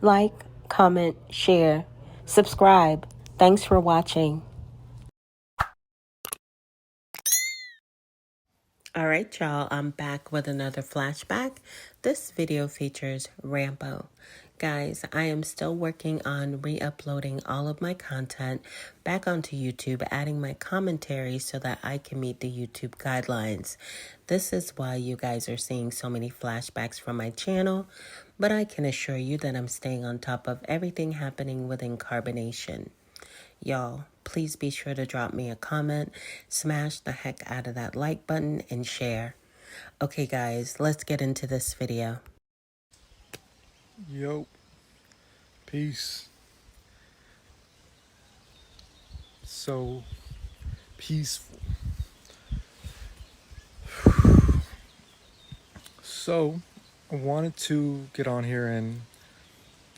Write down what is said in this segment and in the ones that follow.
like, comment, share, subscribe. Thanks for watching. All right, y'all, I'm back with another flashback. This video features Rambo. Guys, I am still working on re-uploading all of my content back onto YouTube, adding my commentary so that I can meet the YouTube guidelines. This is why you guys are seeing so many flashbacks from my channel, but I can assure you that I'm staying on top of everything happening within carbonation. Y'all, please be sure to drop me a comment, smash the heck out of that like button, and share. Okay, guys, let's get into this video. Yo, peace. So peaceful. So I wanted to get on here and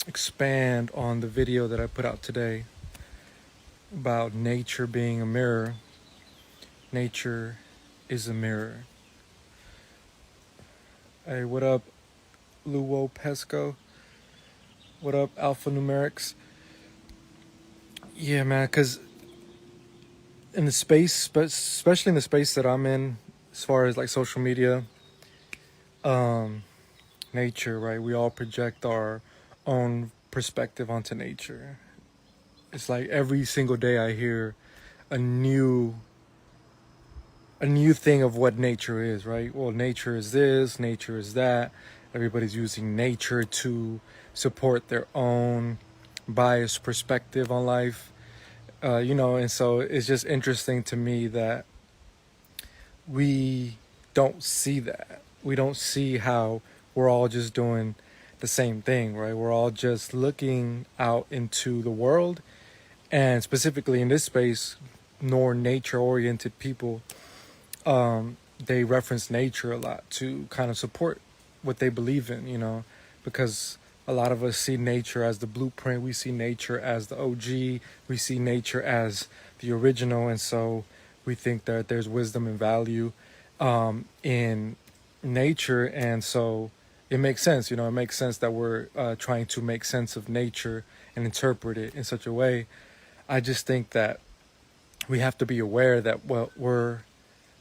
expand on the video that I put out today about nature being a mirror. Nature is a mirror. Hey, what up, Luo Pesco? What up, Alphanumerics? Yeah, man, because in the space, especially in the space that I'm in, as far as like social media, nature, right? We all project our own perspective onto nature. It's like every single day I hear a new thing of what nature is, right? Well, nature is this, nature is that. Everybody's using nature to support their own biased perspective on life. And so it's just interesting to me that we don't see that. We don't see how we're all just doing the same thing, right? We're all just looking out into the world, and specifically in this space, more nature-oriented people, they reference nature a lot to kind of support what they believe in, because a lot of us see nature as the blueprint. We see nature as the OG. We see nature as the original, and so we think that there's wisdom and value in nature, and so it makes sense. It makes sense that we're trying to make sense of nature and interpret it in such a way. I just think that we have to be aware that what we're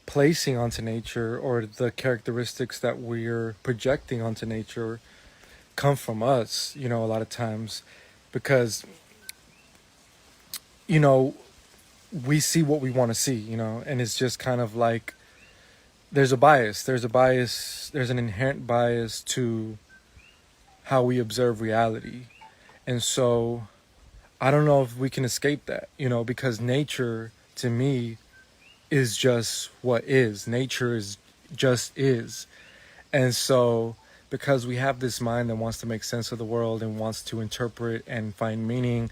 placing onto nature, or the characteristics that we're projecting onto nature, come from us, a lot of times, because we see what we want to see, and it's just kind of like there's an inherent bias to how we observe reality. And so I don't know if we can escape that, because nature to me is just what is. Nature is just is. And so because we have this mind that wants to make sense of the world and wants to interpret and find meaning,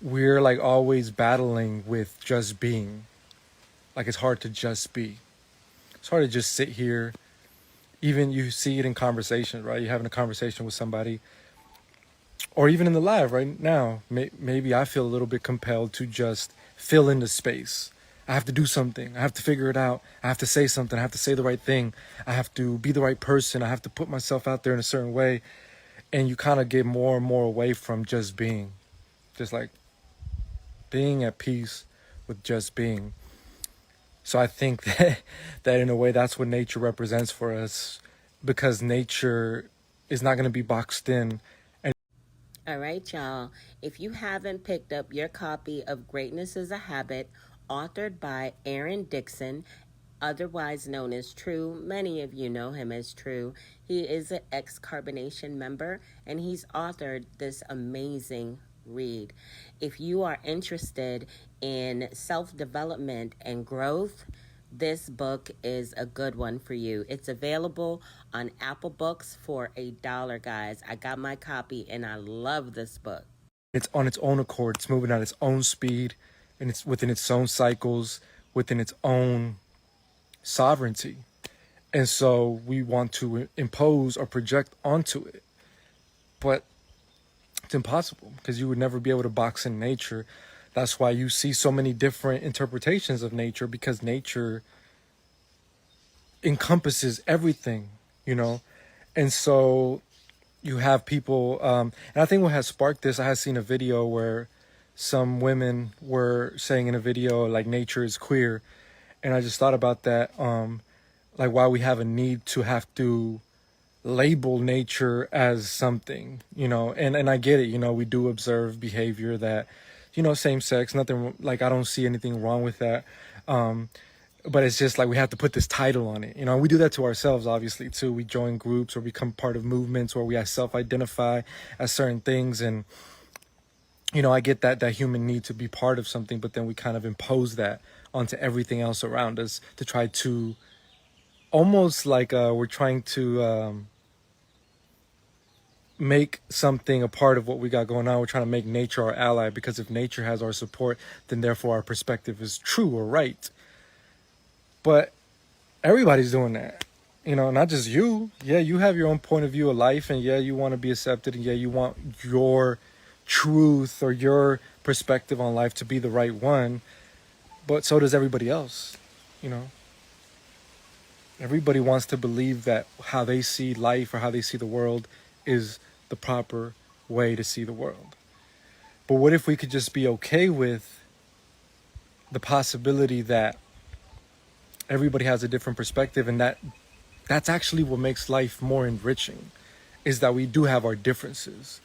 we're like always battling with just being. Like, it's hard to just be. It's hard to just sit here. Even you see it in conversation, right? You're having a conversation with somebody, or even in the live right now. Maybe I feel a little bit compelled to just fill in the space. I have to do something. I have to figure it out. I have to say something. I have to say the right thing. I have to be the right person. I have to put myself out there in a certain way. And you kind of get more and more away from just being. Just like being at peace with just being. So I think that in a way, that's what nature represents for us, because nature is not going to be boxed in. All right, y'all. If you haven't picked up your copy of Greatness is a Habit, authored by Aaron Dixon, otherwise known as True. Many of you know him as True. He is an ex-Carbonation member, and he's authored this amazing read. If you are interested in self-development and growth, this book is a good one for you. It's available on Apple Books for $1, guys. I got my copy and I love this book. It's on its own accord. It's moving at its own speed, and it's within its own cycles, within its own sovereignty. And so we want to impose or project onto it. But it's impossible, because you would never be able to box in nature. That's why you see so many different interpretations of nature, because nature encompasses everything, And so you have people, and I think what has sparked this, I had seen a video where some women were saying in a video like nature is queer, and I just thought about that, like why we have a need to have to label nature as something, and I get it, we do observe behavior that, same sex, nothing, like I don't see anything wrong with that. But it's just like we have to put this title on it, and we do that to ourselves, obviously, too. We join groups or become part of movements where we self-identify as certain things, and I get that human need to be part of something, but then we kind of impose that onto everything else around us to try to almost like we're trying to make something a part of what we got going on. We're trying to make nature our ally, because if nature has our support, then therefore our perspective is true or right. But everybody's doing that, not just you. Yeah, you have your own point of view of life, and yeah, you want to be accepted, and yeah, you want your truth or your perspective on life to be the right one. But so does everybody else, Everybody wants to believe that how they see life or how they see the world is the proper way to see the world. But what if we could just be okay with the possibility that everybody has a different perspective, and that's actually what makes life more enriching, is that we do have our differences.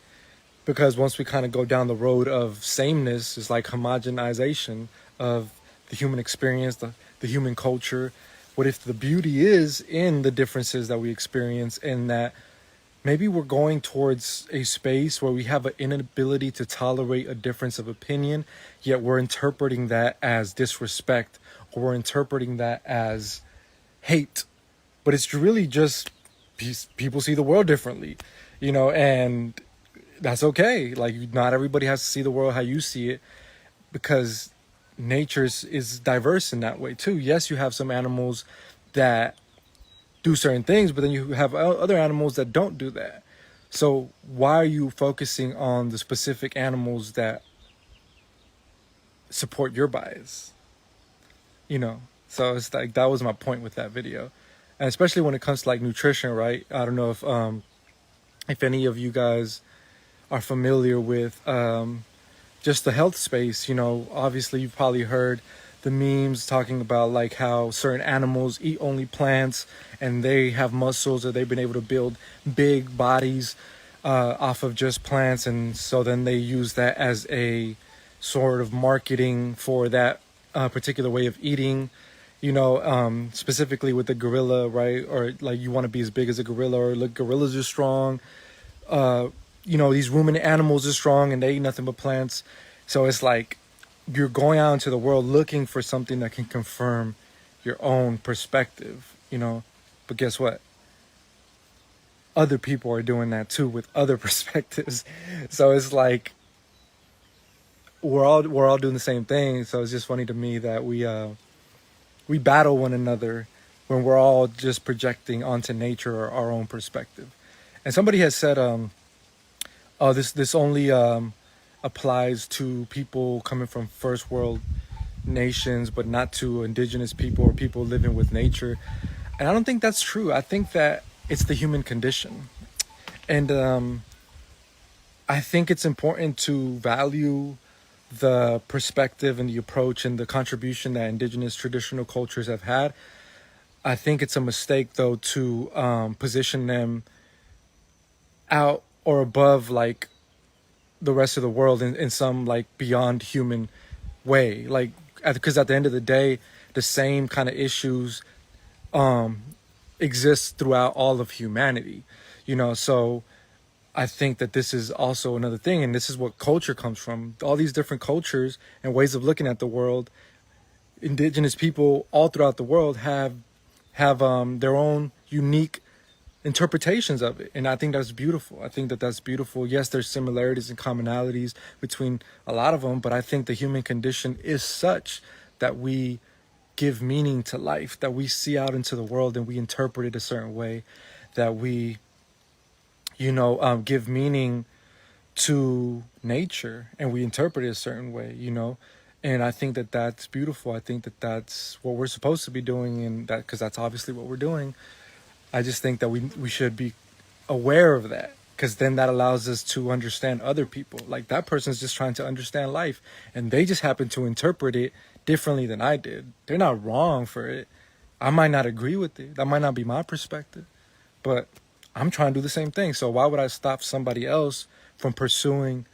Because once we kind of go down the road of sameness, it's like homogenization of the human experience, the human culture. What if the beauty is in the differences that we experience, and that maybe we're going towards a space where we have an inability to tolerate a difference of opinion, yet we're interpreting that as disrespect, or we're interpreting that as hate. But it's really just people see the world differently, and that's okay. Like, not everybody has to see the world how you see it, because nature is diverse in that way too. Yes, you have some animals that do certain things, but then you have other animals that don't do that. So why are you focusing on the specific animals that support your bias? So it's like, that was my point with that video. And especially when it comes to like nutrition, right? I don't know if any of you guys are familiar with just the health space. Obviously you've probably heard the memes talking about like how certain animals eat only plants and they have muscles, or they've been able to build big bodies off of just plants, and so then they use that as a sort of marketing for that particular way of eating. Specifically with the gorilla, right? Or like, you want to be as big as a gorilla, or look, gorillas are strong. These ruminant animals are strong and they eat nothing but plants. So it's like you're going out into the world looking for something that can confirm your own perspective, But guess what? Other people are doing that too with other perspectives. So it's like we're all doing the same thing. So it's just funny to me that we battle one another when we're all just projecting onto nature or our own perspective. And somebody has said, this only applies to people coming from first world nations, but not to indigenous people or people living with nature. And I don't think that's true. I think that it's the human condition. And I think it's important to value the perspective and the approach and the contribution that indigenous traditional cultures have had. I think it's a mistake, though, to position them out or above like the rest of the world in some like beyond human way. Like, because at the end of the day, the same kind of issues exist throughout all of humanity, so I think that this is also another thing, and this is what culture comes from. All these different cultures and ways of looking at the world. Indigenous people all throughout the world have their own unique interpretations of it, and I think that's beautiful. I think that that's beautiful. Yes, there's similarities and commonalities between a lot of them, but I think the human condition is such that we give meaning to life, that we see out into the world and we interpret it a certain way, that we give meaning to nature and we interpret it a certain way, and I think that that's beautiful. I think that that's what we're supposed to be doing, and that, because that's obviously what we're doing. I just think that we should be aware of that, because then that allows us to understand other people. Like that person's just trying to understand life, and they just happen to interpret it differently than I did. They're not wrong for it. I might not agree with it. That might not be my perspective, but I'm trying to do the same thing. So why would I stop somebody else from pursuing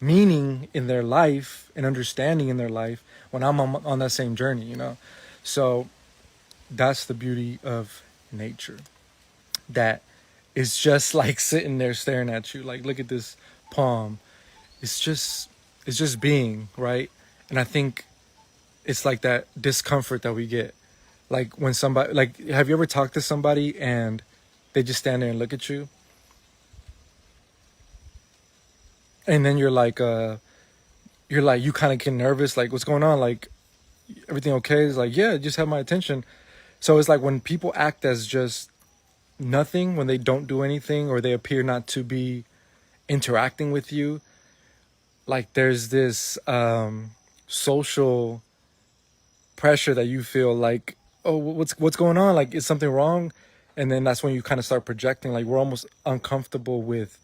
meaning in their life and understanding in their life when I'm on that same journey, you know? So that's the beauty of nature. That is just like sitting there staring at you. Like, look at this palm. It's just being, right? And I think it's like that discomfort that we get. Like when somebody, like, have you ever talked to somebody and they just stand there and look at you? And then you kind of get nervous. Like, what's going on? Like, everything okay? It's like, yeah, just have my attention. So it's like when people act as just nothing, when they don't do anything or they appear not to be interacting with you, like there's this social pressure that you feel like, oh, what's going on? Like, is something wrong? And then that's when you kind of start projecting. Like, we're almost uncomfortable with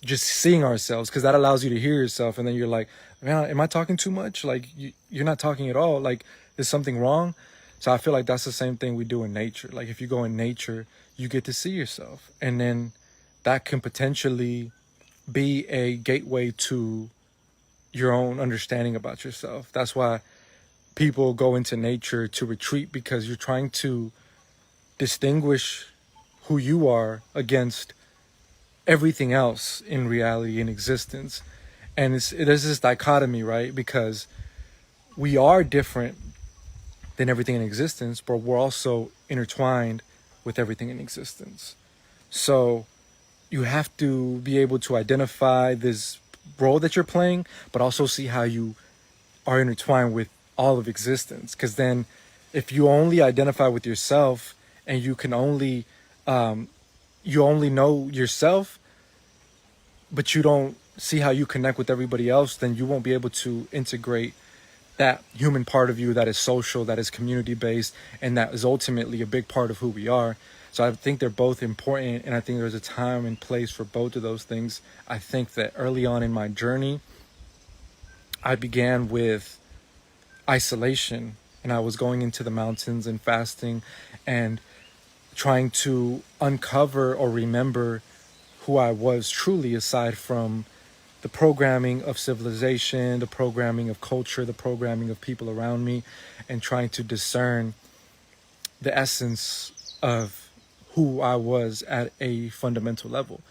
just seeing ourselves, because that allows you to hear yourself. And then you're like, man, am I talking too much? Like, you're not talking at all. Like, is something wrong? So I feel like that's the same thing we do in nature. Like, if you go in nature, you get to see yourself, and then that can potentially be a gateway to your own understanding about yourself. That's why people go into nature to retreat, because you're trying to distinguish who you are against everything else in reality, in existence. And there's this dichotomy, right? Because we are different than everything in existence, but we're also intertwined with everything in existence. So you have to be able to identify this role that you're playing, but also see how you are intertwined with all of existence. Because then if you only identify with yourself and you can only you only know yourself, but you don't see how you connect with everybody else, then you won't be able to integrate that human part of you that is social, that is community based, and that is ultimately a big part of who we are. So I think they're both important, and I think there's a time and place for both of those things. I think that early on in my journey, I began with isolation, and I was going into the mountains and fasting and trying to uncover or remember who I was truly, aside from the programming of civilization, the programming of culture, the programming of people around me, and trying to discern the essence of who I was at a fundamental level.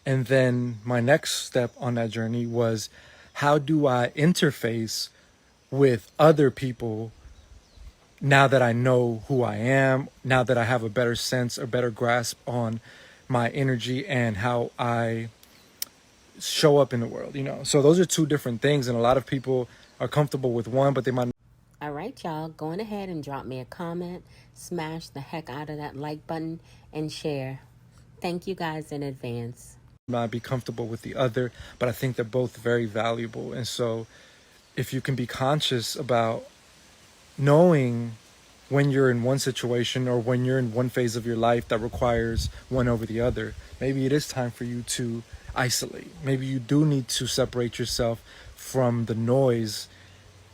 And then my next step on that journey was, how do I interface with other people now that I know who I am, now that I have a better sense or better grasp on my energy and how I show up in the world, you know? So those are two different things, and a lot of people are comfortable with one, but they might All right, y'all, go on ahead and drop me a comment, smash the heck out of that like button, and share. Thank you guys in advance. not be comfortable with the other, but I think they're both very valuable. And so if you can be conscious about knowing when you're in one situation or when you're in one phase of your life that requires one over the other, maybe it is time for you to isolate. Maybe you do need to separate yourself from the noise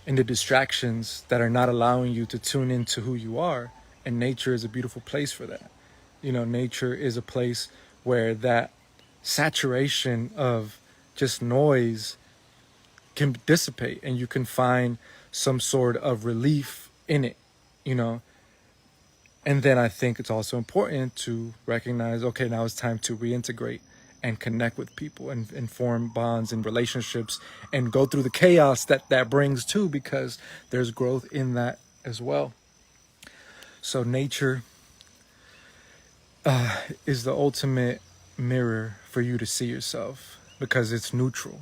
and the distractions that are not allowing you to tune into who you are. And nature is a beautiful place for that. You know, nature is a place where that saturation of just noise can dissipate, and you can find some sort of relief in it, you know. And then I think it's also important to recognize, okay, now it's time to reintegrate and connect with people and form bonds and relationships and go through the chaos that brings too, because there's growth in that as well. So nature is the ultimate mirror for you to see yourself, because it's neutral.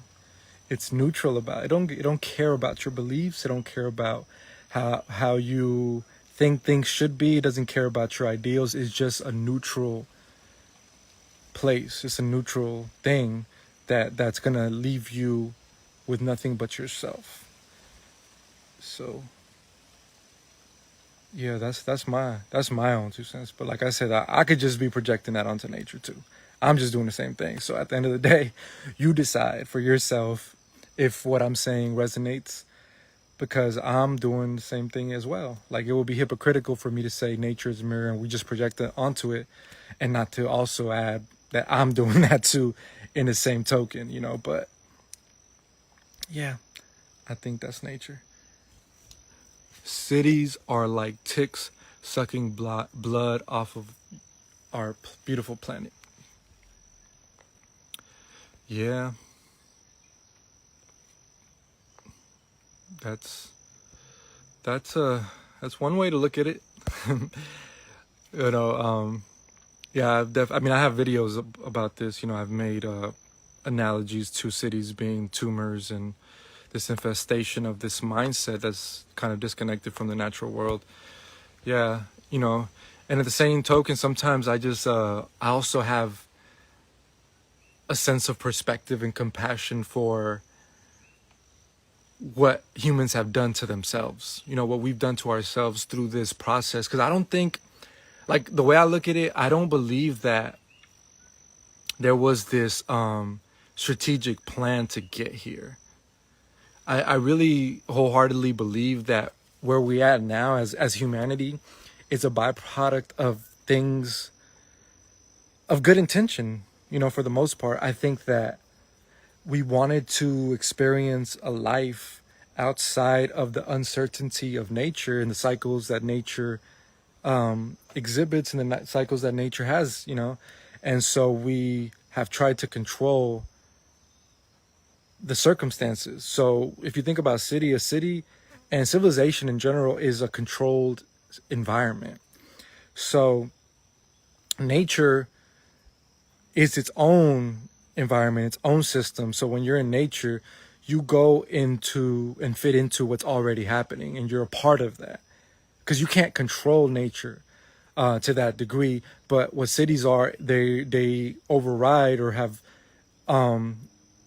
It's neutral about it. Don't care about your beliefs. It don't care about how you think things should be. It doesn't care about your ideals. It's just a neutral place. It's a neutral thing that's gonna leave you with nothing but yourself. So yeah, that's my own 2 cents. But like I said, I could just be projecting that onto nature too. I'm just doing the same thing. So at the end of the day, you decide for yourself if what I'm saying resonates, because I'm doing the same thing as well. Like, it would be hypocritical for me to say nature is a mirror and we just project it onto it, and not to also add that I'm doing that too in the same token, you know. But yeah, I think that's nature. Cities are like ticks sucking blood off of our beautiful planet. Yeah, that's that's one way to look at it. you know, yeah, I mean, I have videos about this. You know, I've made analogies to cities being tumors and this infestation of this mindset that's kind of disconnected from the natural world. Yeah, you know, and at the same token, sometimes I just I also have a sense of perspective and compassion for what humans have done to themselves, you know, what we've done to ourselves through this process. Because I don't think, like, the way I look at it, I don't believe that there was this strategic plan to get here. I really wholeheartedly believe that where we at now as humanity is a byproduct of things of good intention, you know, for the most part. I think that we wanted to experience a life outside of the uncertainty of nature and the cycles that nature exhibits, and the cycles that nature has, you know. And so we have tried to control the circumstances. So if you think about a city and civilization in general is a controlled environment. So nature is its own environment, its own system. So when you're in nature, you go into and fit into what's already happening, and you're a part of that, because you can't control nature to that degree. But what cities are, they override or have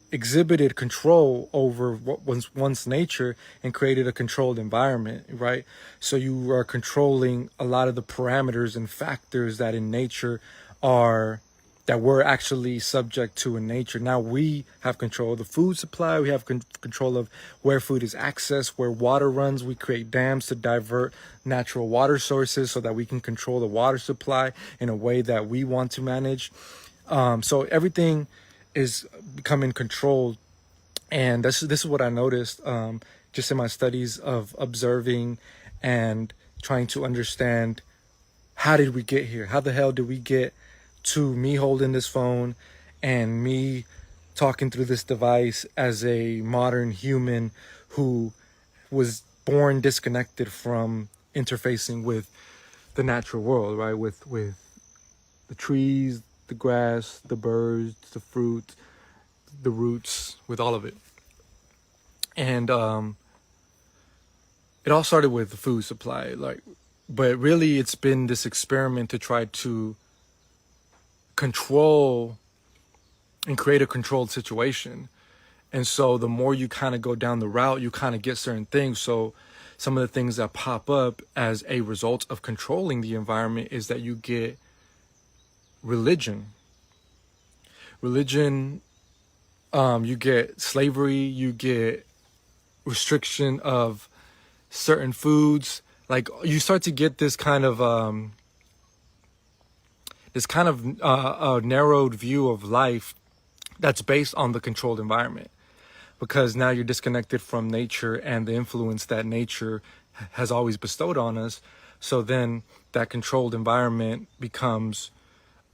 exhibited control over what was once nature and created a controlled environment, right? So you are controlling a lot of the parameters and factors that in nature are, that we're actually subject to in nature. Now we have control of the food supply. We have control of where food is accessed, where water runs. We create dams to divert natural water sources so that we can control the water supply in a way that we want to manage. So everything is becoming controlled. And this is what I noticed just in my studies of observing and trying to understand, how did we get here? How the hell did we get to me holding this phone and me talking through this device as a modern human who was born disconnected from interfacing with the natural world, right? With the trees, the grass, the birds, the fruit, the roots, with all of it. And it all started with the food supply, like, but really it's been this experiment to try to control and create a controlled situation. And so the more you kind of go down the route, you kind of get certain things. So some of the things that pop up as a result of controlling the environment is that you get religion, you get slavery, you get restriction of certain foods. Like, you start to get this kind of a narrowed view of life that's based on the controlled environment, because now you're disconnected from nature and the influence that nature has always bestowed on us. So then that controlled environment becomes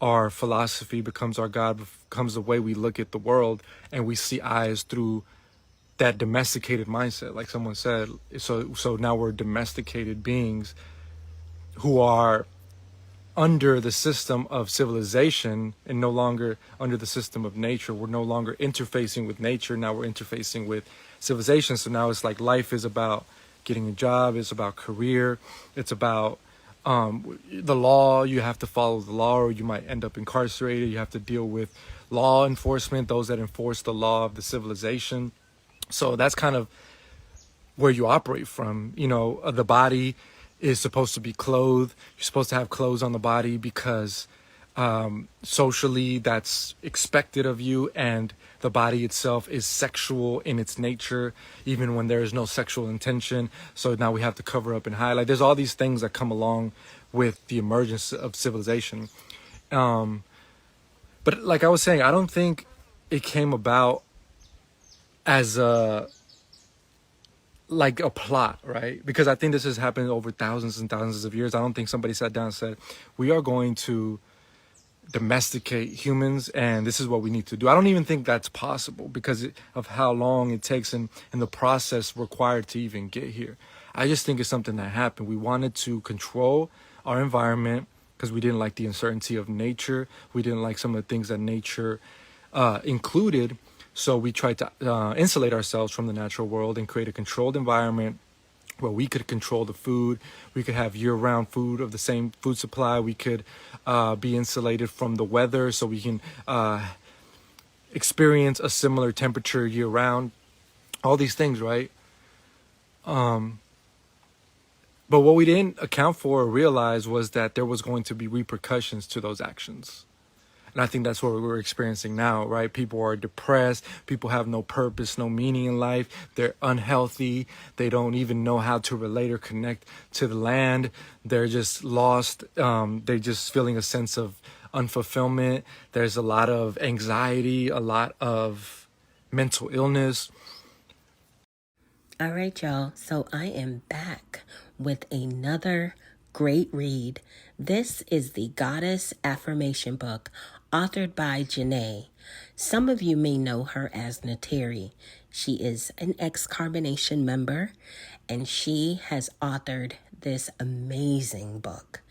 our philosophy, becomes our God, becomes the way we look at the world, and we see eyes through that domesticated mindset, like someone said. So now we're domesticated beings who are under the system of civilization and no longer under the system of nature. We're no longer interfacing with nature. Now we're interfacing with civilization. So now it's like life is about getting a job. It's about career. It's about the law. You have to follow the law or you might end up incarcerated. You have to deal with law enforcement, those that enforce the law of the civilization. So that's kind of where you operate from. You know, the body is supposed to be clothed. You're supposed to have clothes on the body because socially that's expected of you, and the body itself is sexual in its nature even when there is no sexual intention, so now we have to cover up and highlight. There's all these things that come along with the emergence of civilization. But like I was saying, I don't think it came about as a like a plot, right? Because I think this has happened over thousands and thousands of years. I don't think somebody sat down and said, we are going to domesticate humans and this is what we need to do. I don't even think that's possible because of how long it takes and the process required to even get here. I just think it's something that happened. We wanted to control our environment because we didn't like the uncertainty of nature. We didn't like some of the things that nature included. So we tried to insulate ourselves from the natural world and create a controlled environment where we could control the food. We could have year-round food of the same food supply. We could be insulated from the weather so we can experience a similar temperature year-round. All these things, right? But what we didn't account for or realize was that there was going to be repercussions to those actions. And I think that's what we're experiencing now, right? People are depressed. People have no purpose, no meaning in life. They're unhealthy. They don't even know how to relate or connect to the land. They're just lost. They're just feeling a sense of unfulfillment. There's a lot of anxiety, a lot of mental illness. All right, y'all. So I am back with another great read. This is the Goddess Affirmation book, authored by Janae. Some of you may know her as Nateri. She is an ex-Carbonation member, and she has authored this amazing book.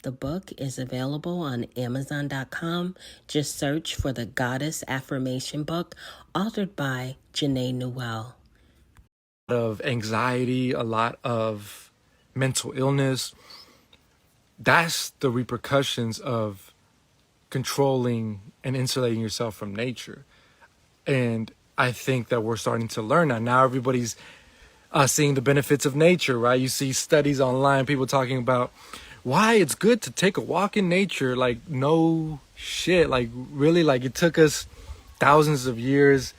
The book is available on Amazon.com. Just search for the Goddess Affirmation book, authored by Janae Newell. Of anxiety, a lot of mental illness. That's the repercussions of controlling and insulating yourself from nature. And I think that we're starting to learn that. Now everybody's seeing the benefits of nature, right? You see studies online, people talking about why it's good to take a walk in nature. Like, no shit. Like, really, like it took us thousands of years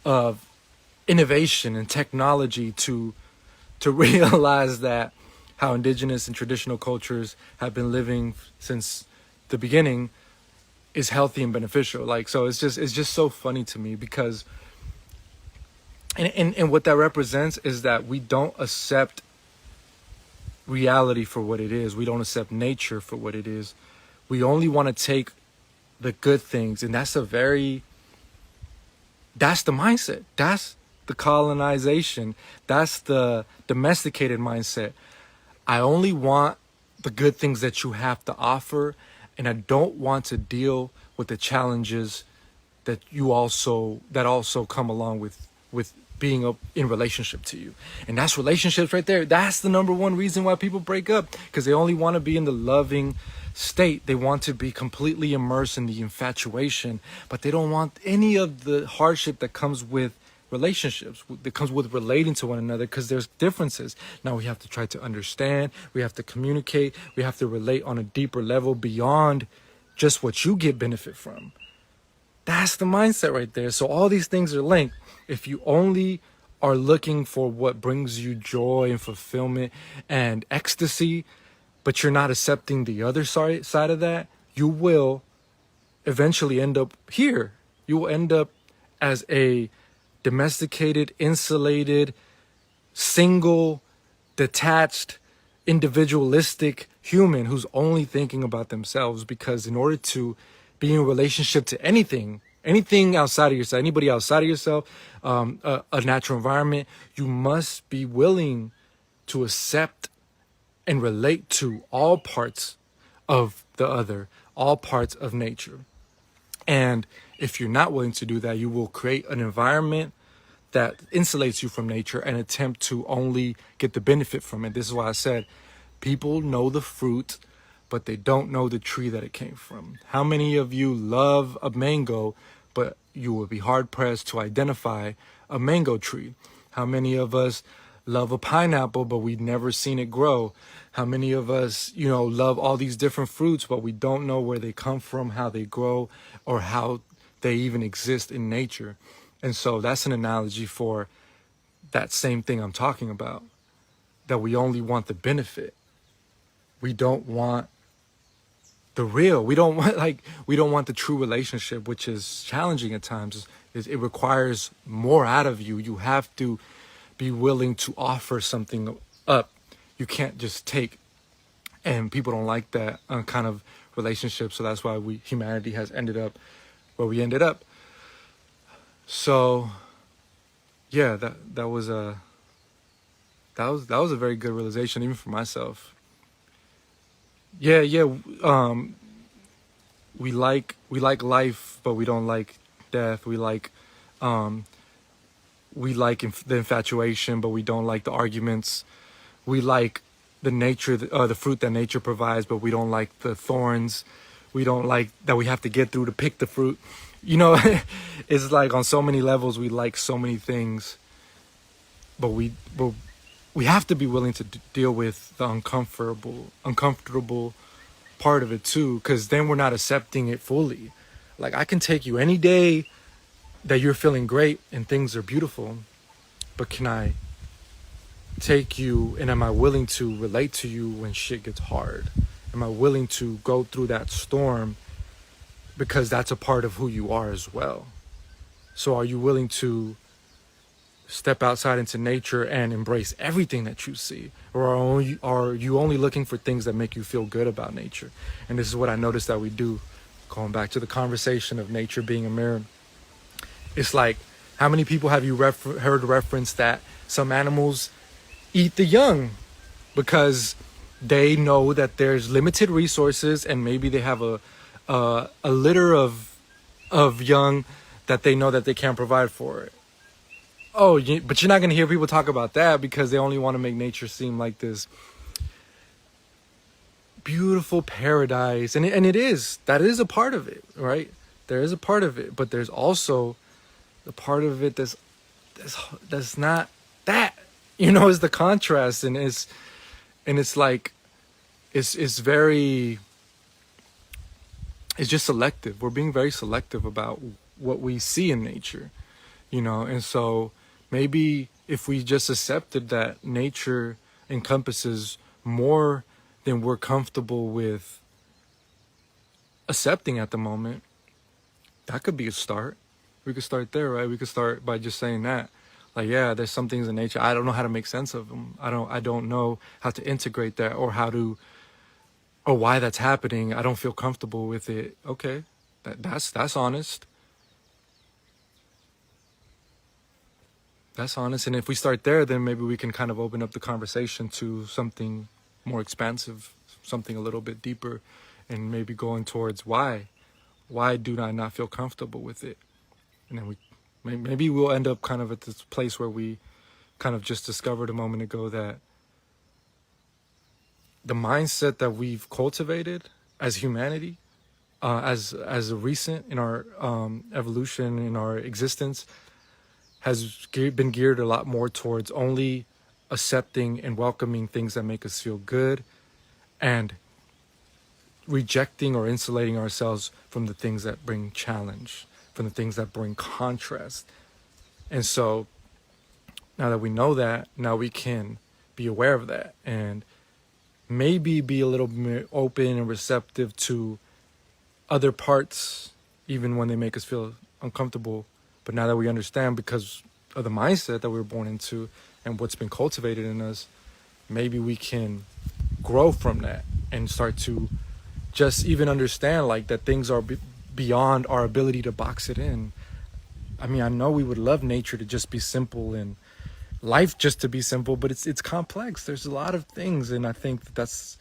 of innovation and technology to realize that how indigenous and traditional cultures have been living since the beginning is healthy and beneficial. Like, so it's just so funny to me because and what that represents is that we don't accept reality for what it is. We don't accept nature for what it is. We only want to take the good things, and that's the mindset. That's the colonization. That's the domesticated mindset. I only want the good things that you have to offer, and I don't want to deal with the challenges that also come along with being in relationship to you. And that's relationships right there. That's the number one reason why people break up, because they only want to be in the loving state. They want to be completely immersed in the infatuation, but they don't want any of the hardship that comes with relationships, that comes with relating to one another, because there's differences. Now we have to try to understand, we have to communicate, we have to relate on a deeper level beyond just what you get benefit from. That's the mindset right there. So all these things are linked. If you only are looking for what brings you joy and fulfillment and ecstasy, but you're not accepting the other side of that, you will eventually end up here. You will end up as a domesticated, insulated, single, detached, individualistic human who's only thinking about themselves, because in order to be in relationship to anything outside of yourself, anybody outside of yourself, a natural environment, you must be willing to accept and relate to all parts of the other, all parts of nature. And if you're not willing to do that, you will create an environment that insulates you from nature and attempt to only get the benefit from it. This is why I said people know the fruit, but they don't know the tree that it came from. How many of you love a mango, but you will be hard pressed to identify a mango tree? How many of us love a pineapple, but we've never seen it grow? How many of us, love all these different fruits, but we don't know where they come from, how they grow, or how they even exist in nature? And so that's an analogy for that same thing I'm talking about, that we only want the benefit. We don't want the real. We don't want the true relationship, which is challenging at times. It requires more out of you. You have to be willing to offer something up. You can't just take. And people don't like that kind of relationship. So that's why humanity has ended up where we ended up. So yeah, that was a very good realization, even for myself. Yeah. We like life, but we don't like death. We like the infatuation, but we don't like the arguments. We like the nature, the fruit that nature provides, but we don't like the thorns. We don't like that we have to get through to pick the fruit. It's like on so many levels we like so many things, but we have to be willing to deal with the uncomfortable part of it too, because then we're not accepting it fully. Like, I can take you any day that you're feeling great and things are beautiful, but can I take you, and am I willing to relate to you when shit gets hard? Am I willing to go through that storm, because that's a part of who you are as well? So are you willing to step outside into nature and embrace everything that you see? Or are you only looking for things that make you feel good about nature? And this is what I noticed that we do, going back to the conversation of nature being a mirror. It's like, how many people have you heard reference that some animals eat the young because they know that there's limited resources, and maybe they have a litter of young that they know that they can't provide for it? But you're not going to hear people talk about that, because they only want to make nature seem like this beautiful paradise. And that is a part of it, right? There is a part of it, but there's also the part of it that's not that, is the contrast. And it's like, it's just selective. We're being very selective about what we see in nature, and so maybe if we just accepted that nature encompasses more than we're comfortable with accepting at the moment, that could be a start. We could start there, right? We could start by just saying that, like, yeah, there's some things in nature, I don't know how to make sense of them. I don't know how to integrate that, or why that's happening. I don't feel comfortable with it. Okay, that's honest. That's honest. And if we start there, then maybe we can kind of open up the conversation to something more expansive, something a little bit deeper, and maybe going towards why do I not feel comfortable with it? And then maybe we'll end up kind of at this place where we kind of just discovered a moment ago that the mindset that we've cultivated as humanity, as a recent in our evolution, in our existence, has been geared a lot more towards only accepting and welcoming things that make us feel good, and rejecting or insulating ourselves from the things that bring challenge, from the things that bring contrast. And so now that we know that, now we can be aware of that and maybe be a little more open and receptive to other parts, even when they make us feel uncomfortable. But now that we understand, because of the mindset that we were born into and what's been cultivated in us, maybe we can grow from that and start to just even understand, like, that things are beyond our ability to box it in. I mean, I know we would love nature to just be simple and life just to be simple, but it's complex. There's a lot of things, and I think that's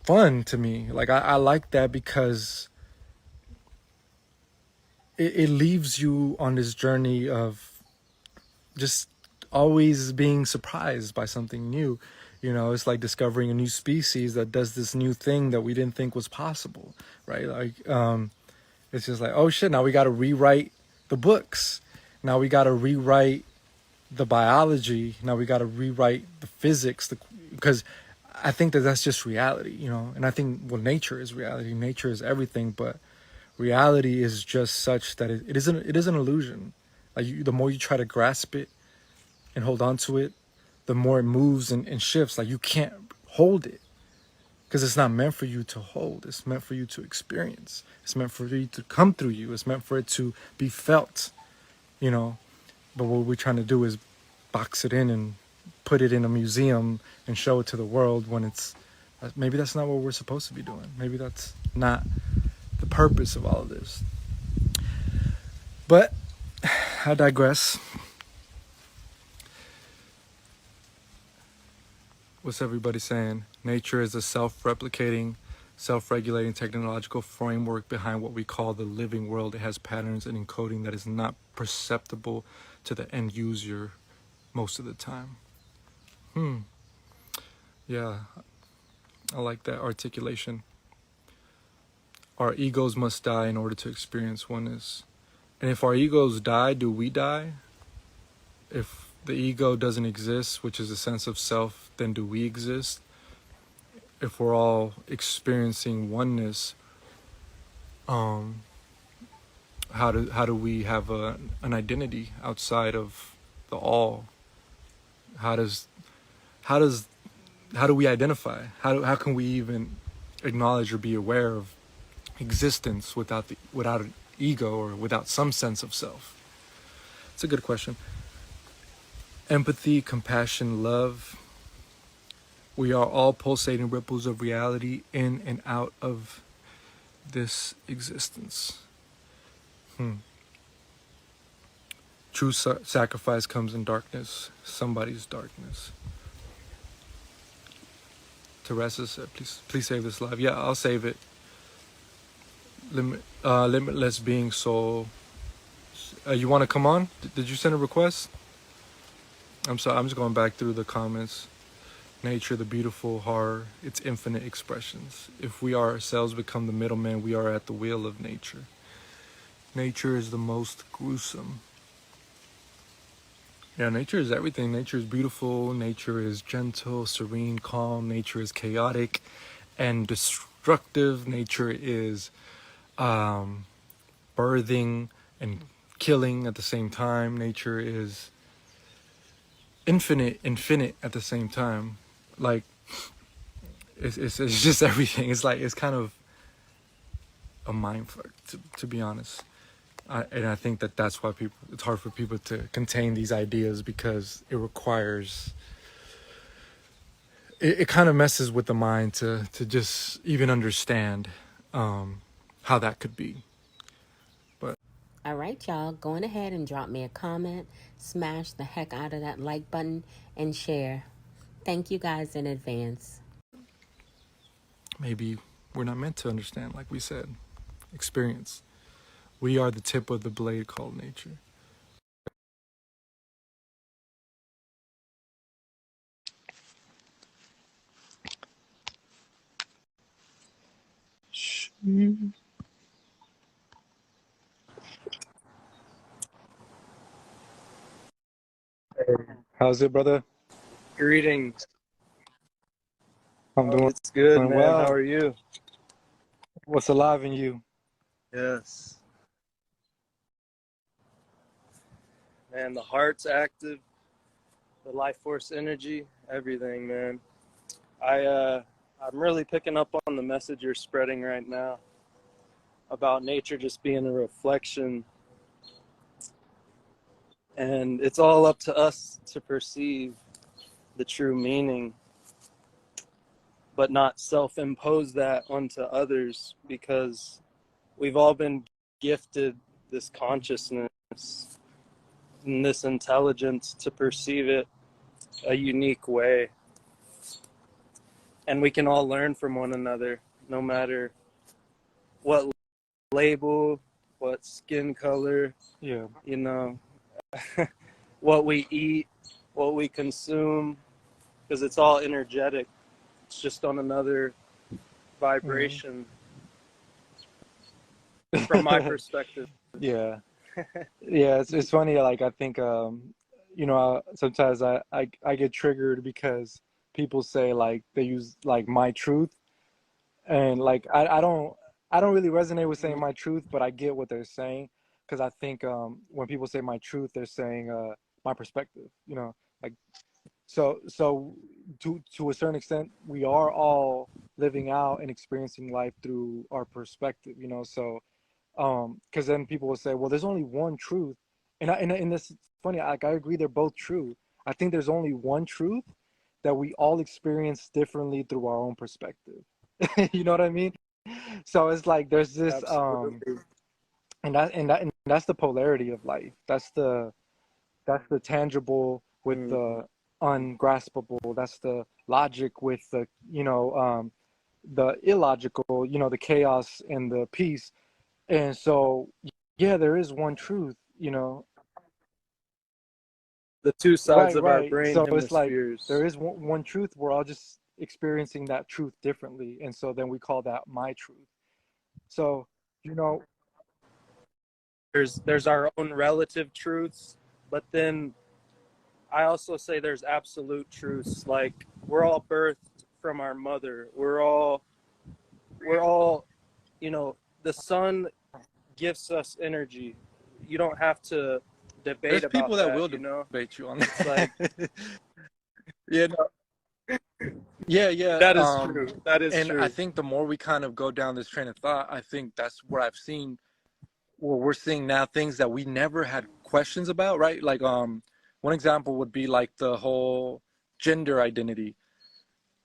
fun to me. Like, I like that, because it leaves you on this journey of just always being surprised by something new. It's like discovering a new species that does this new thing that we didn't think was possible, right? Like, it's just like, oh shit, now we got to rewrite the books. Now we got to rewrite the biology. Now we got to rewrite the physics, because I think that that's just reality, you know. And I think, well, nature is reality. Nature is everything, but reality is just such that it is an illusion. Like the more you try to grasp it and hold on to it, the more it moves and shifts. Like you can't hold it because it's not meant for you to hold. It's meant for you to experience. It's meant for you to come through you. It's meant for it to be felt, you know. But what we're trying to do is box it in and put it in a museum and show it to the world, when it's maybe that's not what we're supposed to be doing. Maybe that's not the purpose of all of this. But I digress. What's everybody saying? Nature is a self-replicating, self-regulating technological framework behind what we call the living world. It has patterns and encoding that is not perceptible to the end user most of the time. Yeah, I like that articulation. Our egos must die in order to experience oneness. And if our egos die, do we die? If the ego doesn't exist, which is a sense of self, then do we exist? If we're all experiencing oneness, how do we have an identity outside of the all? How do we identify? How can we even acknowledge or be aware of existence without an ego or without some sense of self? It's a good question. Empathy, compassion, love. We are all pulsating ripples of reality in and out of this existence. True sacrifice comes in darkness, somebody's darkness. Teresa said, please save this live. Yeah, I'll save it. Limitless being soul. You want to come on? Did you send a request? I'm sorry, I'm just going back through the comments. Nature, the beautiful horror, its infinite expressions. If we ourselves become the middleman, we are at the wheel of nature. Nature is the most gruesome. Yeah, nature is everything. Nature is beautiful. Nature is gentle, serene, calm. Nature is chaotic and destructive. Nature is birthing and killing at the same time. Nature is infinite at the same time. Like it's just everything. It's kind of a mindfuck, to be honest. And I think that's why it's hard for people to contain these ideas, because it requires, it kind of messes with the mind to just even understand how that could be. But All right, y'all, going ahead and drop me a comment, smash the heck out of that like button, and share. Thank you guys in advance. maybe we're not meant to understand, like we said. Experience. We are the tip of the blade called nature. How's it, brother? Greetings. I'm doing It's good, man. well. How are you? What's alive in you? Yes. Man, the heart's active, the life force energy, everything, man. I'm really picking up on the message you're spreading right now about nature just being a reflection. And it's all up to us to perceive the true meaning, but not self-impose that onto others, because we've all been gifted this consciousness and this intelligence to perceive it a unique way. And we can all learn from one another, no matter what label, what skin color, Yeah. you know, what we eat, what we consume, because it's all energetic. It's just on another vibration from my perspective. Yeah. Yeah, it's funny. Like, I think sometimes I get triggered because people say like they use like my truth, and like I don't really resonate with saying my truth, but I get what they're saying, because I think when people say my truth, they're saying my perspective, like, so to a certain extent, we are all living out and experiencing life through our perspective, so because then people will say, well, there's only one truth, and this funny, like, I agree, they're both true. I think there's only one truth that we all experience differently through our own perspective. You know what I mean? So it's like there's this Absolutely. and that's the polarity of life. That's the tangible with Mm. the ungraspable. That's the logic with the illogical, the chaos and the peace. And so, yeah, there is one truth. The two sides Right, of our right. brain So it's like hemispheres. there is one truth. We're all just experiencing that truth differently. And so then we call that my truth. So, you know, There's our own relative truths, but then I also say there's absolute truths. Like we're all birthed from our mother. We're all the sun gives us energy. You don't have to debate there's people about that that, will you know? debate you on It's like that. Yeah, no, yeah, yeah. that is true. That is And I true. think the more we kind of go down this train of thought, I think that's where I've seen, well, we're seeing now things that we never had questions about, right? Like, one example would be like the whole gender identity.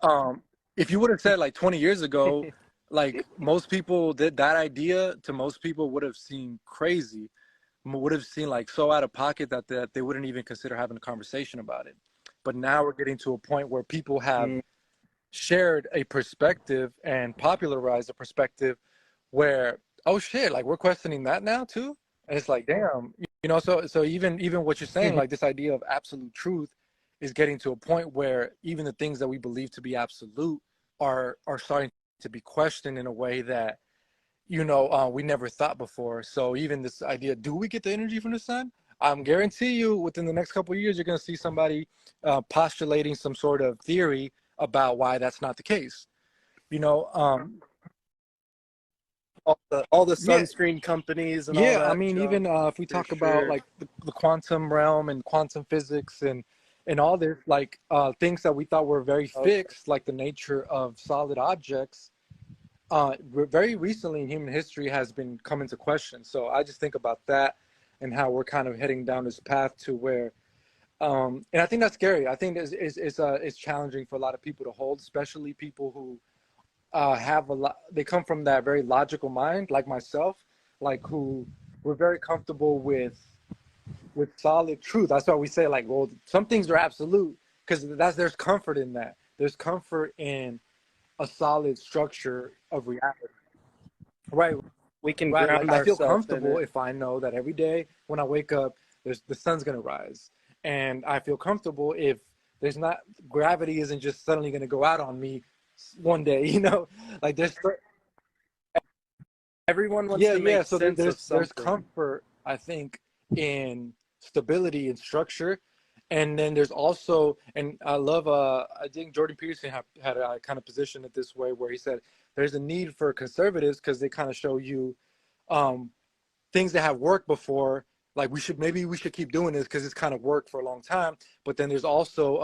Um, if you would have said like 20 years ago, like most people did that idea to most people would have seemed crazy, would have seemed like so out of pocket that they wouldn't even consider having a conversation about it. But now we're getting to a point where people have Mm. shared a perspective and popularized a perspective where, oh shit, like we're questioning that now too. And it's like, damn, so even what you're saying, like this idea of absolute truth is getting to a point where even the things that we believe to be absolute are starting to be questioned in a way that we never thought before. So even this idea, do we get the energy from the sun? I'm guarantee you within the next couple of years, you're going to see somebody postulating some sort of theory about why that's not the case. You know, All the yeah, sunscreen companies and all yeah. I that mean, junk, even if we for talk about sure. like the quantum realm and quantum physics and all this, like things that we thought were very Okay. fixed, like the nature of solid objects, very recently in human history has been come into question. So I just think about that and how we're kind of heading down this path to where, and I think that's scary. I think it's challenging for a lot of people to hold, especially people who have a lot. They come from that very logical mind, like myself, like who we're very comfortable with solid truth. That's why we say like, well, some things are absolute because there's comfort in that. There's comfort in a solid structure of reality. Right, We can right. Like ground I feel ourselves in comfortable it. if I know that every day when I wake up, the sun's gonna rise, and I feel comfortable if there's not gravity isn't just suddenly gonna go out on me one day. Like there's Everyone wants yeah, to yeah. make So sense of there's something. comfort, I think, in stability and structure, and then there's also, and I love, I think Jordan Peterson had a kind of position it this way where he said there's a need for conservatives because they kind of show you um, things that have worked before. Like maybe we should keep doing this because it's kind of worked for a long time. But then there's also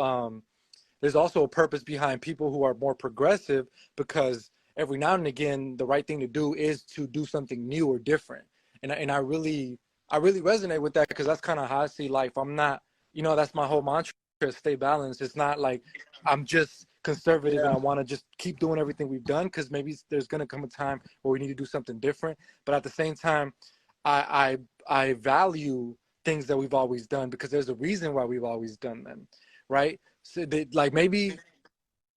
a purpose behind people who are more progressive because every now and again the right thing to do is to do something new or different. And I really resonate with that because that's kind of how I see life. I'm not, that's my whole mantra, stay balanced. It's not like I'm just conservative and Yeah. I want to just keep doing everything we've done because maybe there's going to come a time where we need to do something different. But at the same time, I value things that we've always done because there's a reason why we've always done them, right? So like maybe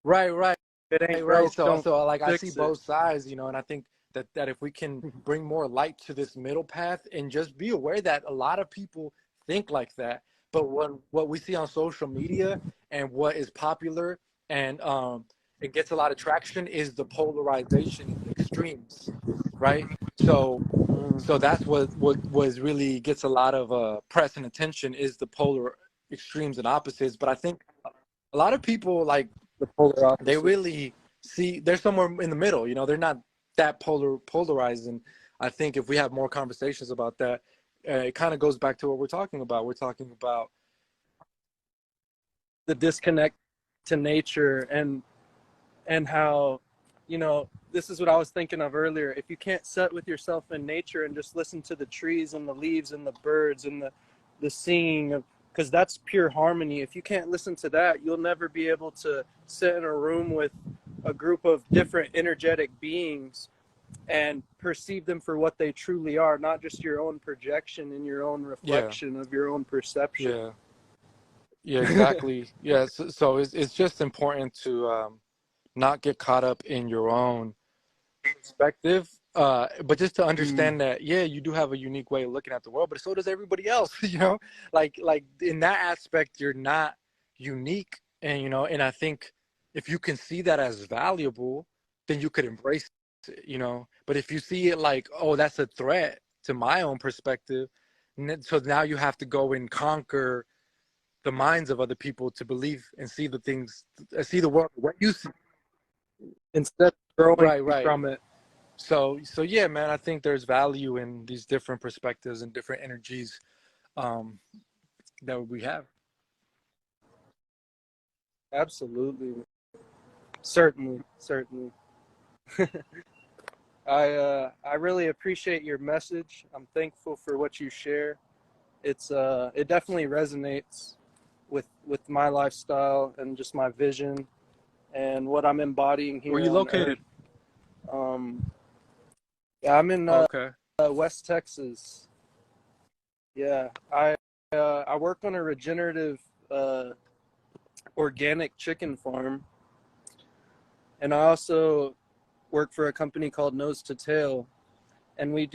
right, right, If it ain't right. broke, So don't so like I see fix it. both sides, and I think that if we can bring more light to this middle path and just be aware that a lot of people think like that, but what we see on social media and what is popular and it gets a lot of traction is the polarization in the extremes, right? So Mm. that's what was really gets a lot of press and attention is the polar. extremes and opposites, but I think a lot of people like The polar they opposite. really see they're somewhere in the middle. You know, they're not that polarized. And I think if we have more conversations about that, it kind of goes back to what we're talking about. We're talking about The disconnect to nature, and how, you know, this is what I was thinking of earlier. If you can't sit with yourself in nature and just listen to the trees and the leaves and the birds and the singing of, because that's pure harmony. If you can't listen to that, you'll never be able to sit in a room with a group of different energetic beings and perceive them for what they truly are, not just your own projection and your own yeah, reflection of your own perception. yeah, yeah, exactly. Yeah, so it's just important to not get caught up in your own perspective, but just to understand that, yeah, you do have a unique way of looking at the world, but so does everybody else. You know, like in that aspect, you're not unique, and you know, and I think if you can see that as valuable, then you could embrace it. You know, but if you see it like, oh, that's a threat to my own perspective, so now you have to go and conquer the minds of other people to believe and see the things, see the world what you see. Instead of growing Right. from it. So yeah, man, I think there's value in these different perspectives and different energies um, that we have. Absolutely. Certainly. I really appreciate your message. I'm thankful for what you share. It definitely resonates with my lifestyle and just my vision and what I'm embodying Where here you on Earth. located? Yeah, I'm in Okay. West Texas. Yeah, I work on a regenerative uh, organic chicken farm, and I also work for a company called Nose to Tail, and we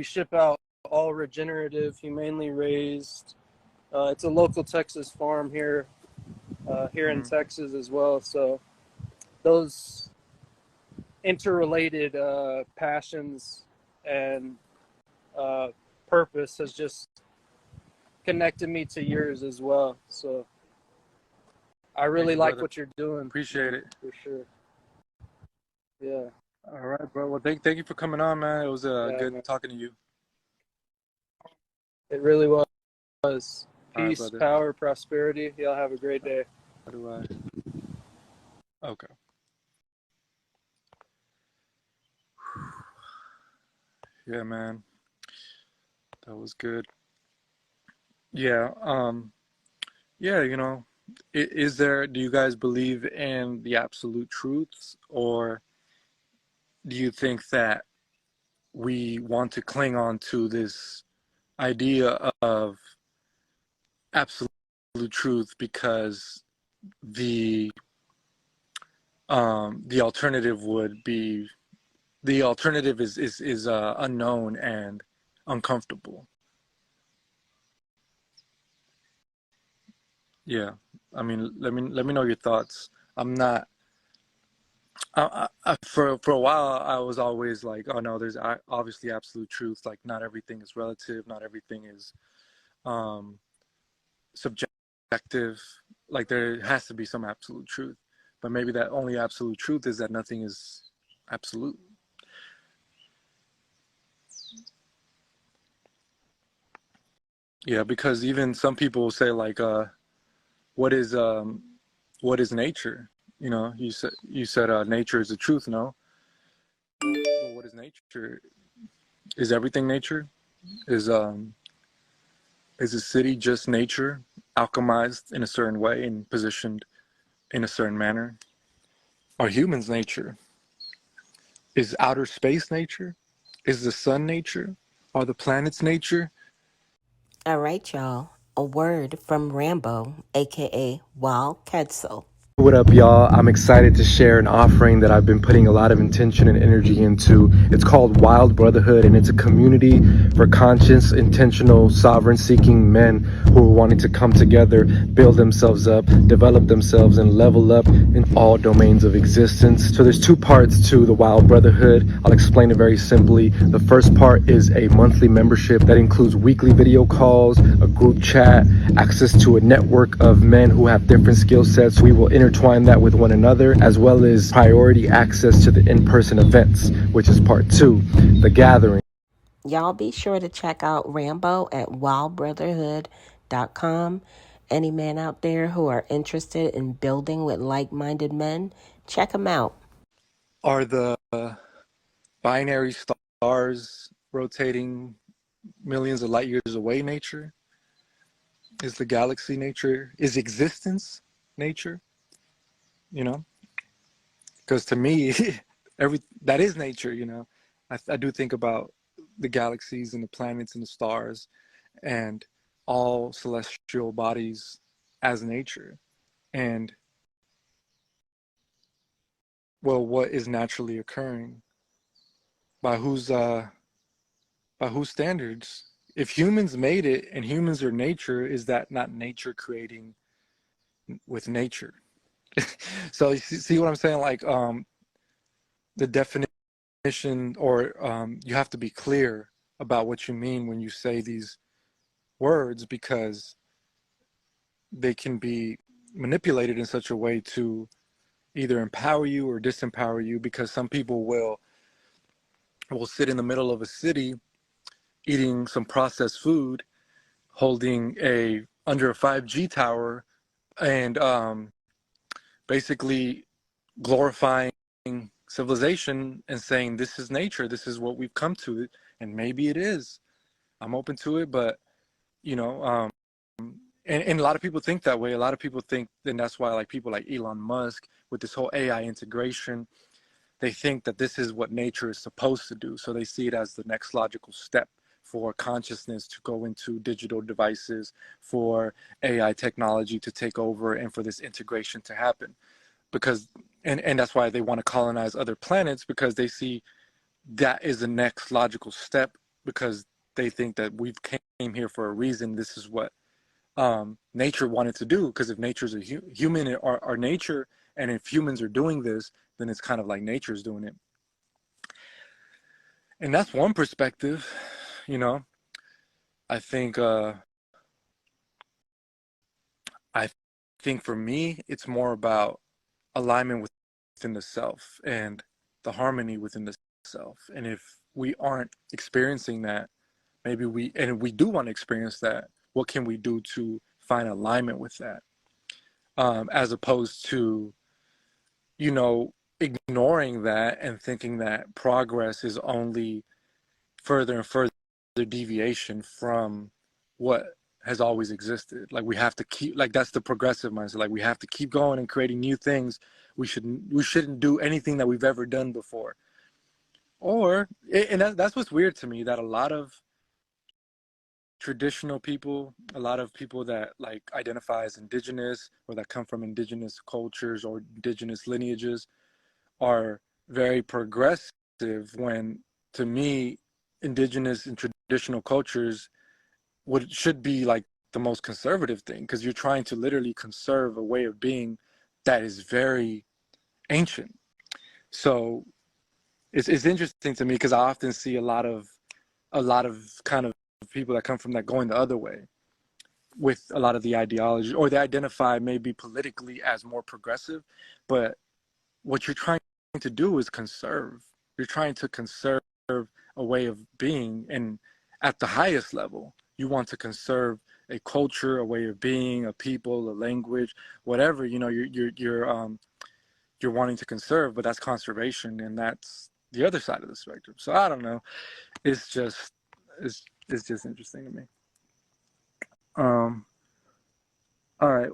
ship out all regenerative, humanely raised. It's a local Texas farm here in Mm. Texas as well. So those interrelated passions and uh, purpose has just connected me to yours as well. So I Thank really you, like brother. what you're doing. Appreciate it. For sure. Yeah. All right, bro. Well, thank you for coming on, man. It was Yeah, good man. talking to you. It really was. All right, Peace, brother. power, prosperity. Y'all have a great day. How do I? Okay. Yeah, man. That was good. Yeah. Yeah. You know, is there? Do you guys believe in the absolute truths, or do you think that we want to cling on to this idea of absolute truth because the alternative would be the alternative is unknown and uncomfortable. Yeah, I mean, let me know your thoughts. I'm not. For a while, I was always like, oh no, there's obviously absolute truth. Like, not everything is relative. Not everything is um, subjective. Like, there has to be some absolute truth. But maybe that only absolute truth is that nothing is absolute. Yeah, because even some people say like, what is um, what is nature? You know, you said nature is the truth. No, well, what is nature? Is everything nature? Is um, is a city just nature, alchemized in a certain way and positioned in a certain manner? Are humans nature? Is outer space nature? Is the sun nature? Are the planets nature? All right, y'all. A word from Rambo, aka Wild Quetzal. What up, y'all? I'm excited to share an offering that I've been putting a lot of intention and energy into. It's called Wild Brotherhood, and it's a community for conscious, intentional, sovereign-seeking men who are wanting to come together, build themselves up, develop themselves, and level up in all domains of existence. So there's two parts to the Wild Brotherhood. I'll explain it very simply. The first part is a monthly membership that includes weekly video calls, a group chat, access to a network of men who have different skill sets. We will intertwine that with one another, as well as priority access to the in-person events, which is part two, the gathering. Y'all be sure to check out Rambo at wildbrotherhood.com. Any men out there who are interested in building with like-minded men, check them out. Are the binary stars rotating millions of light years away nature? Is the galaxy nature? Is existence nature? You know? Because to me, that is nature, you know? I do think about the galaxies and the planets and the stars and all celestial bodies as nature. And, well, what is naturally occurring? By whose standards? If humans made it and humans are nature, is that not nature creating with nature? So you see what I'm saying? Like, the definition, or you have to be clear about what you mean when you say these words, because they can be manipulated in such a way to either empower you or disempower you, because some people will sit in the middle of a city eating some processed food, holding a under a 5G tower, and basically glorifying civilization and saying this is nature, this is what we've come to. And maybe it is, I'm open to it, but you know, and a lot of people think that way. A lot of people think, and that's why like people like Elon Musk with this whole AI integration, they think that this is what nature is supposed to do. So they see it as the next logical step for consciousness to go into digital devices, for AI technology to take over, and for this integration to happen. Because and that's why they want to colonize other planets, because they see that is the next logical step, because they think that we've came here for a reason. This is what nature wanted to do, because if nature's a human are nature, and if humans are doing this, then it's kind of like nature's doing it. And that's one perspective, you know. I think I think for me it's more about alignment within the self and the harmony within the self. And if we aren't experiencing that, maybe we do want to experience that, what can we do to find alignment with that, as opposed to, you know, ignoring that and thinking that progress is only further and further deviation from what has always existed. Like we have to keep, like that's the progressive mindset. Like we have to keep going and creating new things. We shouldn't do anything that we've ever done before. Or and that's what's weird to me, that a lot of traditional people, a lot of people that like identify as indigenous or that come from indigenous cultures or indigenous lineages are very progressive, when to me indigenous and traditional cultures should be like the most conservative thing, because you're trying to literally conserve a way of being that is very ancient. So it's interesting to me, because I often see a lot of kind of people that come from that going the other way with a lot of the ideology, or they identify maybe politically as more progressive, but what you're trying to do is conserve. You're trying to conserve a way of being, and at the highest level, you want to conserve a culture, a way of being, a people, a language, whatever, you know, you're wanting to conserve, but that's conservation, and that's the other side of the spectrum. So I don't know. It's just it's just interesting to me. Um, all right.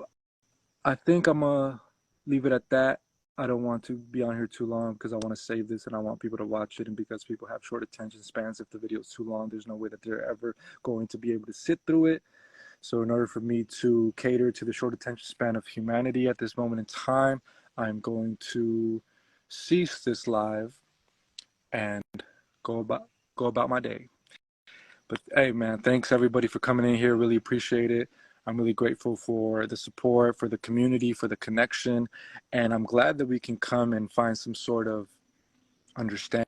I think I'm gonna leave it at that. I don't want to be on here too long, because I want to save this and I want people to watch it. And because people have short attention spans, if the video is too long, there's no way that they're ever going to be able to sit through it. So in order for me to cater to the short attention span of humanity at this moment in time, I'm going to cease this live and go about my day. But hey, man, thanks everybody for coming in here. Really appreciate it. I'm really grateful for the support, for the community, for the connection. And I'm glad that we can come and find some sort of understanding,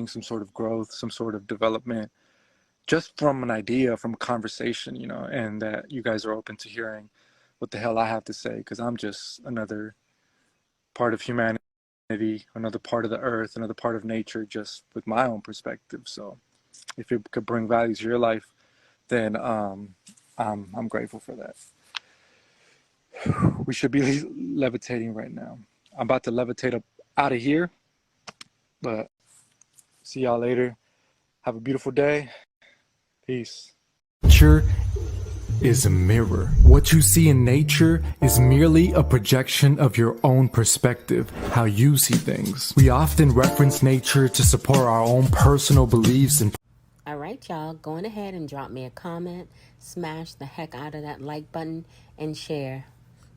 some sort of growth, some sort of development, just from an idea, from a conversation, you know, and that you guys are open to hearing what the hell I have to say, because I'm just another part of humanity, another part of the earth, another part of nature, just with my own perspective. So if it could bring value to your life, then I'm grateful for that. We should be levitating right now. I'm about to levitate up out of here, but see y'all later. Have a beautiful day. Peace. Nature is a mirror. What you see in nature is merely a projection of your own perspective, how you see things. We often reference nature to support our own personal beliefs and All right, y'all, going ahead and drop me a comment, smash the heck out of that like button, and share.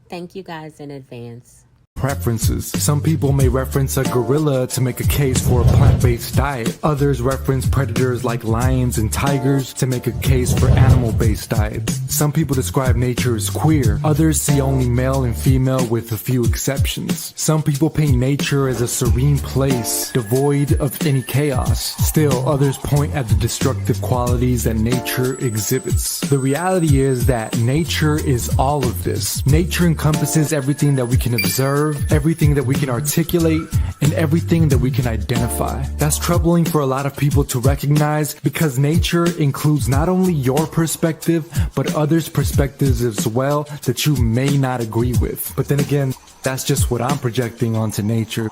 Thank you guys in advance. preferences. Some people may reference a gorilla to make a case for a plant-based diet. Others reference predators like lions and tigers to make a case for animal-based diets. Some people describe nature as queer. Others see only male and female with a few exceptions. Some people paint nature as a serene place, devoid of any chaos. Still, others point at the destructive qualities that nature exhibits. The reality is that nature is all of this. Nature encompasses everything that we can observe, everything that we can articulate, and everything that we can identify. That's troubling for a lot of people to recognize because nature includes not only your perspective, but others' perspectives as well that you may not agree with. But then again, that's just what I'm projecting onto nature.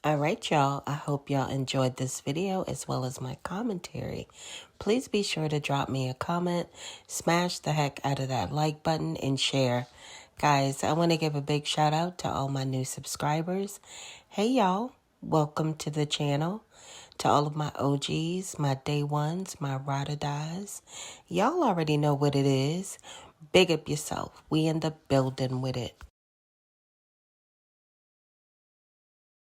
All right, y'all. I hope y'all enjoyed this video as well as my commentary. Please be sure to drop me a comment, smash the heck out of that like button, and share. Guys, I want to give a big shout out to all my new subscribers. Hey, y'all. Welcome to the channel. To all of my OGs, my day ones, my ride or dies. Y'all already know what it is. Big up yourself. We in the building with it.